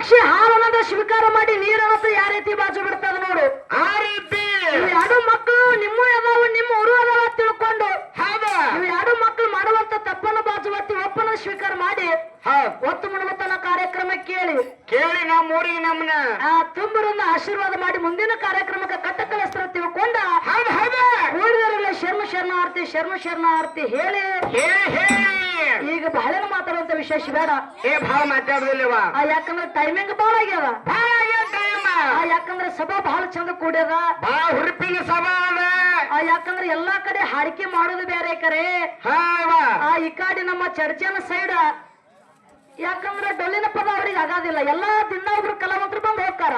ಪಕ್ಷಿ ಹಾಲನ್ನದ ಸ್ವೀಕಾರ ಮಾಡಿ ನೀರನ್ನ ಯಾವ ರೀತಿ ಬಾಜು ಬಿಡ್ತದ ನೋಡು. ಆ ರೀತಿ ಇವು ಎರಡು ಮಕ್ಕಳು ನಿಮ್ಮ ಅದಾವ, ನಿಮ್ಮ ಊರು ಅದಾವ ತಿಳ್ಕೊಂಡು ಹೌದು. ಇವು ಎರಡು ಮಕ್ಕಳು ಮಾಡುವಂತ ತಪ್ಪನ್ನು ಬಾಜು ಒತ್ತಿ ಒಪ್ಪನ ಸ್ವೀಕಾರ ಮಾಡಿ ಒತ್ತು ಮುಣುಮತನ ಕಾರ್ಯಕ್ರಮ ಕೇಳಿ ನಮ್ಮ ಊರಿಗೆ ನಮ್ಮನ್ನ ತುಂಬರನ್ನ ಆಶೀರ್ವಾದ ಮಾಡಿ ಮುಂದಿನ ಕಾರ್ಯಕ್ರಮಕ್ಕೆ ಕಟ್ಟಕಲಸ್ತ್ರ ತಿಳ್ಕೊಂಡ ಹೌದು ಹೌದು ಉಳಿದವರೆಲ್ಲ ಶರ್ಮ ಶರ್ಮಾರ್ತಿ ಹೇಳಿ ಈಗ ಬಹಳ ಮಾತಾಡುವಂತ ವಿಶೇಷ ಬೇಡ. ಬಹಳ ಮಾತಾಡುದಿಲ್ಲವ. ಯಾಕಂದ್ರೆ ಟೈಮಿಂಗ್ ಬಹಳ ಆಗ್ಯದ. ಯಾಕಂದ್ರೆ ಸಭಾ ಬಹಳ ಚಂದ ಕೂಡ್ಯದ, ಬಹಳ ಹುರುಪಿನ ಸಭಾ ಅದ. ಯಾಕಂದ್ರೆ ಎಲ್ಲಾ ಕಡೆ ಹಾಡಿಕೆ ಮಾಡೋದು ಬೇರೆ ಕರೆ. ಈ ಕಾಡಿ ನಮ್ಮ ಚರ್ಚನ ಸೈಡ್ ಯಾಕಂದ್ರೆ ಡೊಳ್ಳಿನ ಪದ ಅವ್ರಿಗೆ ಆಗೋದಿಲ್ಲ. ಎಲ್ಲಾ ದಿನ ಒಬ್ರು ಕಲಾವಂತರು ಬಂದು ಹೋಗ್ತಾರ.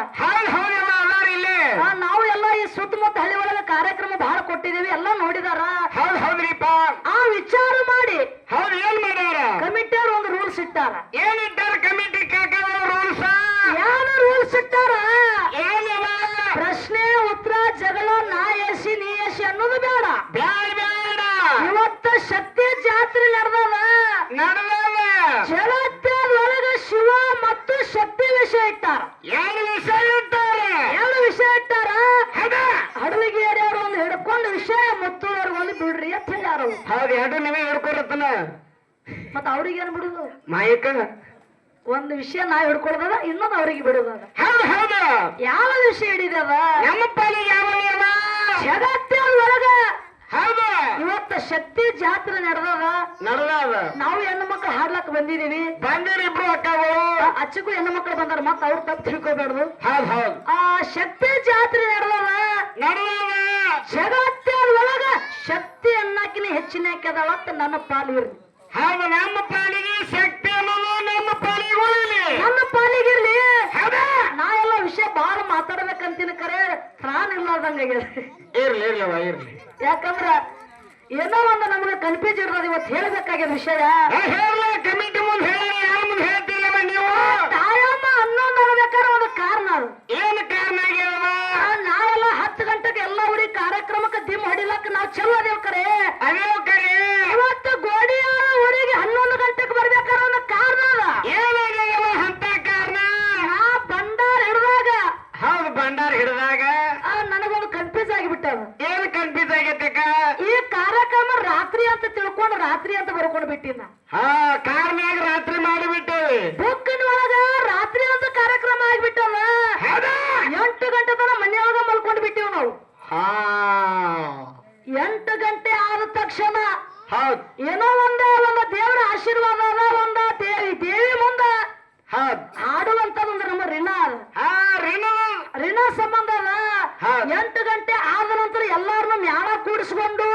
ನಾವು ಎಲ್ಲ ಈ ಸುತ್ತಮುತ್ತ ಹಳ್ಳಿ ಒಳಗ ಕಾರ್ಯಕ್ರಮ ಬಹಳ ಕೊಟ್ಟಿದೀವಿ, ಎಲ್ಲಾ ನೋಡಿದಾರ. ಆ ವಿಚಾರ ಮಾಡಿ ಏನ್ ಮಾಡ್ಯಾರ ಕಮಿಟಿಯವ್ರು ಒಂದು ರೂಲ್ಸ್ ಇಟ್ಟಾರ. ಏನಿಟ್ಟಾರ ಕಮಿಟಿ ರೂಲ್ಸ್? ಏನು ರೂಲ್ಸ್ ಇಟ್ಟಾರ? ಪ್ರಶ್ನೆ ಉತ್ತರ ಜಗಳ ನಾ ಎಸಿ ನೀ ಎಸಿ ಅನ್ನೋದು ಬೇಡ. ಇವತ್ತ ಶಕ್ತಿ ಜಾತ್ರೆ ನಡೆದದ. ಜಗತ್ತೊಳಗ ಶಿವ ಮತ್ತು ಶಕ್ತಿ ವಿಷಯ ಇಟ್ಟಾರ. ಎರಡು ವಿಷಯ ಇಟ್ಟಾರ. ಹಡಲಿಗೆ ಅವರು ಒಂದು ಹಿಡ್ಕೊಂಡು ವಿಷಯ ಮತ್ತು ಒಂದು ಬಿಡ್ರಿ ಅಂತ ಹೇಳ್ಯಾರ. ಹೌದು, ಎರಡು ನೀವೇ ಹಿಡ್ಕೊಳತ್ತನ. ಮತ್ತ ಅವ್ರಿಗೇನು ಬಿಡುದು? ಮಾಯಕ ಒಂದು ವಿಷಯ ನಾ ಹಿಡ್ಕೊಳ್ದದ, ಇನ್ನೊಂದು ಅವ್ರಿಗೆ ಬಿಡುದದ. ಹೌದು. ಯಾವ ವಿಷಯ ಹಿಡಿದದ? ನಮ್ಮ ಪಾಲಿಗೆ ಯಾವ ಜಗತ್ತೊಳಗ ಹೌದು ಇವತ್ತ ಶಕ್ತಿ ಜಾತ್ರೆ ನಡೆದದ. ನಾವು ಹೆಣ್ಣು ಮಕ್ಕಳು ಹಾಡ್ಲಕ್ ಬಂದಿದೀವಿ. ಇಬ್ರು ಅಕ್ಕಗಳು ಅಚ್ಚಕ್ಕೂ ಹೆಣ್ಣು ಮಕ್ಕಳು ಬಂದಾರ, ಮತ್ತ ಅವ್ರು ತಪ್ಪು ತಿಳ್ಕೊಬೇಡ್ದು. ಹೌದು. ಆ ಶಕ್ತಿ ಜಾತ್ರೆ ನಡೆದದ. ಜಗತ್ತೊಳಗ ಶಕ್ತಿ ಅನ್ನಕಿನ ಹೆಚ್ಚಿನ ಹಾಕ್ಯದವತ್ತ ನನ್ನ ಪಾಲಿಗಿರ್ಲಿ. ಹೌದು, ನಮ್ಮ ಪಾಲಿಗೆ ಶಕ್ತಿ ಅನ್ನೋದು ನಮ್ಮ ಪಾಲಿಗಿರ್ಲಿ. ನನ್ನ ಪಾಲಿಗಿರ್ಲಿ. ನಾ ಎಲ್ಲ ವಿಷಯ ಬಹಳ ಮಾತಾಡ್ಬೇಕಂತೀನಿ, ಕರೆ ಪ್ರಾಣ ಇಲ್ಲದಂಗ ಇರ್ಲಿ. ಯಾಕಂದ್ರ ಏನೋ ಒಂದು ನಮ್ಗೆ ಕನ್ಫ್ಯೂಸ್ ಇರೋದು. ಇವತ್ತು ಹೇಳ್ಬೇಕಾಗ್ಯದ ವಿಷಯ ಕಮಿಟಿ ಮುಂದೆ ಹೇಳಿ, ಯಾರ ಮುಂದೆ ಹೇಳ್ತಿಲ್ಲ ನೀವು? ತಾಯಮ್ಮ ಅನ್ನೊಂದು ಅನ್ಬೇಕಾದ್ರೆ ಒಂದು ಕಾರಣ ಅದು. ಏನು ಕಾರಣ ಆಗ್ಯಾವ? ನಾವೆಲ್ಲ 10 ಗಂಟೆಗೆ ಎಲ್ಲ ಊರಿಗೆ ಕಾರ್ಯಕ್ರಮಕ್ಕೆ ದಿಮ್ ಹೊಡಿಲಕ್ಕ ನಾವು ಚಲೋ ಅದೇವ್ ಕರೆ. ಇವತ್ತು ಗೋಡಿ ಊರಿಗೆ 11 ಗಂಟೆಗೆ ಬರ್ಬೇಕಾದ್ರೆ ಒಂದು ಕಾರಣ ಅದ. ಏನಾಗ್ಯಾವ ಅಂತ ಕಾರಣ? ನಾ ಭಂಡಾರ ಹಿಡಿದಾಗ. ಹೌದು, ಭಂಡಾರ ಹಿಡಿದಾಗ ನನಗೊಂದು ಕನ್ಫ್ಯೂಸ್ ಆಗಿಬಿಟ್ಟದ. ಏನು ಕನ್ಫ್ಯೂಸ್ ಆಗೈತಕ್ಕ? ಈ ಕಾರ್ಯಕ್ರಮ ರಾತ್ರಿ ಅಂತ ತಿಳ್ಕೊಂಡು ರಾತ್ರಿ ಅಂತ ಬರ್ಕೊಂಡು ಬಿಟ್ಟಿನ. ಕಾರ್ನಾಗ ರಾತ್ರಿ ಮಾಡಿಬಿಟ್ಟೇವಿ. ಬುಕ್ಕಿನ ಒಳಗ ರಾತ್ರಿ ಅಂತ ಕಾರ್ಯಕ್ರಮ ಆಗ್ಬಿಟ್ಟದ. 8 ಗಂಟೆ ತನ ಮನೆಯೊಳಗ ಮಲ್ಕೊಂಡು ಬಿಟ್ಟಿವ್ ನಾವು. 8 ಗಂಟೆ ಆದ ತಕ್ಷಣ ಏನೋ ಒಂದು ದೇವರ ಆಶೀರ್ವಾದ ಅದ. ಒಂದ ದೇವಿ ಮುಂದ ಹಾಡುವಂತದೊಂದು ನಮ್ಮ ಋಣ ಸಂಬಂಧ ಅದ. 8 ಗಂಟೆ ಆದ ನಂತರ ಎಲ್ಲಾರನ್ನು ಮ್ಯಾಲ ಕೂಡಿಸ್ಕೊಂಡು,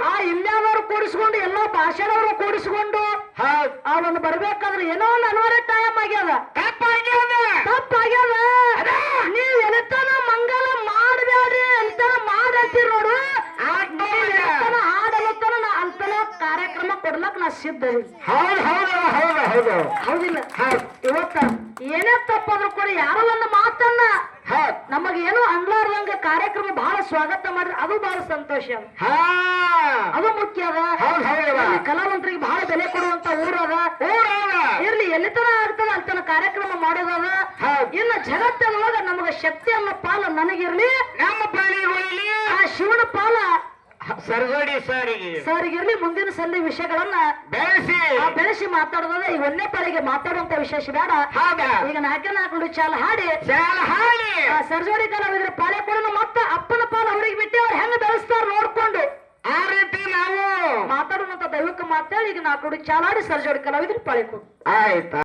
ಆ ಇನ್ಯಾವರು ಕೂಡಿಸ್ಕೊಂಡು, ಎಲ್ಲಾ ಭಾಷೆದವರು ಕೂಡಿಸ್ಕೊಂಡು ಆ ಒಂದು ಬರ್ಬೇಕಾದ್ರೆ ಏನೋ ಒಂದು ಅನಿವಾರ್ಯ ಟೈಮ್ ಆಗ್ಯದ. ತಪ್ಪಾಗ್ಯದ. ನೀವ್ ಎಲೆತನ ಮಂಗಲ ಮಾಡಬೇಡ್ರಿ ಅಂತ ಮಾಡತ್ತೀರಿ ನೋಡು. ಹಾಡಲತ್ತನ ಅಂತನ ಕಾರ್ಯಕ್ರಮ ಕೊಡ್ಲಕ್ ನಾ ಸಿದ್ಧ. ಹೌದಿಲ್ಲ? ಇವತ್ತ ಏನೇ ತಪ್ಪಾದ್ರು ಕೂಡ ಯಾರೋ ಒಂದು ಮಾತನ್ನ ನಮಗೇನು ಅನ್ಲಾರ್ದಂಗ ಕಾರ್ಯಕ್ರಮ ಬಹಳ ಸ್ವಾಗತ ಮಾಡಿದ್ರೆ ಅದು ಬಹಳ ಸಂತೋಷ. ಅದು ಮುಖ್ಯ ಅದ. ಕಲಾವಂತರಿಗೆ ಬಹಳ ಬೆಲೆ ಕೊಡುವಂತ ಊರದ ಇರ್ಲಿ. ಎಲ್ಲಿತನ ಆಗ್ತದ ಅಲ್ತನ ಕಾರ್ಯಕ್ರಮ ಮಾಡೋದದ. ಇನ್ನು ಜಗತ್ತೊಳಗ ನಮಗ ಶಕ್ತಿ ಅನ್ನೋ ಪಾಲ ನನಗಿರ್ಲಿ, ನಮ್ಮ ಪಾಲಿಗೆ ಆ ಶಿವನ ಪಾಲ ಸರ್ಗಿರ್ಲಿ. ಮುಂದಿನ ಸಲ ವಿಷಯಗಳನ್ನ ಬೆಳೆಸಿ ಮಾತಾಡೋದ. ಈಗ 1ನೇ ಪಾಲಿಗೆ ಮಾತಾಡುವಂತ ವಿಶೇಷ ಬೇಡ. ಈಗ 4 ಚಾಲ ಹಾಡಿ ಸರ್ಜೋಡಿ ಕಲಾವಿದ್ರ ಪಾಲೆ ಕೊಡೋಣ. ಮತ್ತ ಅಪ್ಪನ ಪಾಲ ಅವ್ರಿಗೆ ಬಿಟ್ಟು ಅವ್ರು ಹೆಂಗ ಬೆಳೆಸ್ತಾರ ನೋಡ್ಕೊಂಡು ಆ ರೀತಿ ನಾವು ಮಾತಾಡುವಂತ ದೈವಕ್ಕೆ ಮಾತಾಡಿ ಈಗ 4 ಚಾಲ ಹಾಡಿ ಸರ್ಜೋಡಿ ಕಲಾವಿದ್ರ ಪಾಲೆ ಕೊಡು. ಆಯ್ತಾ?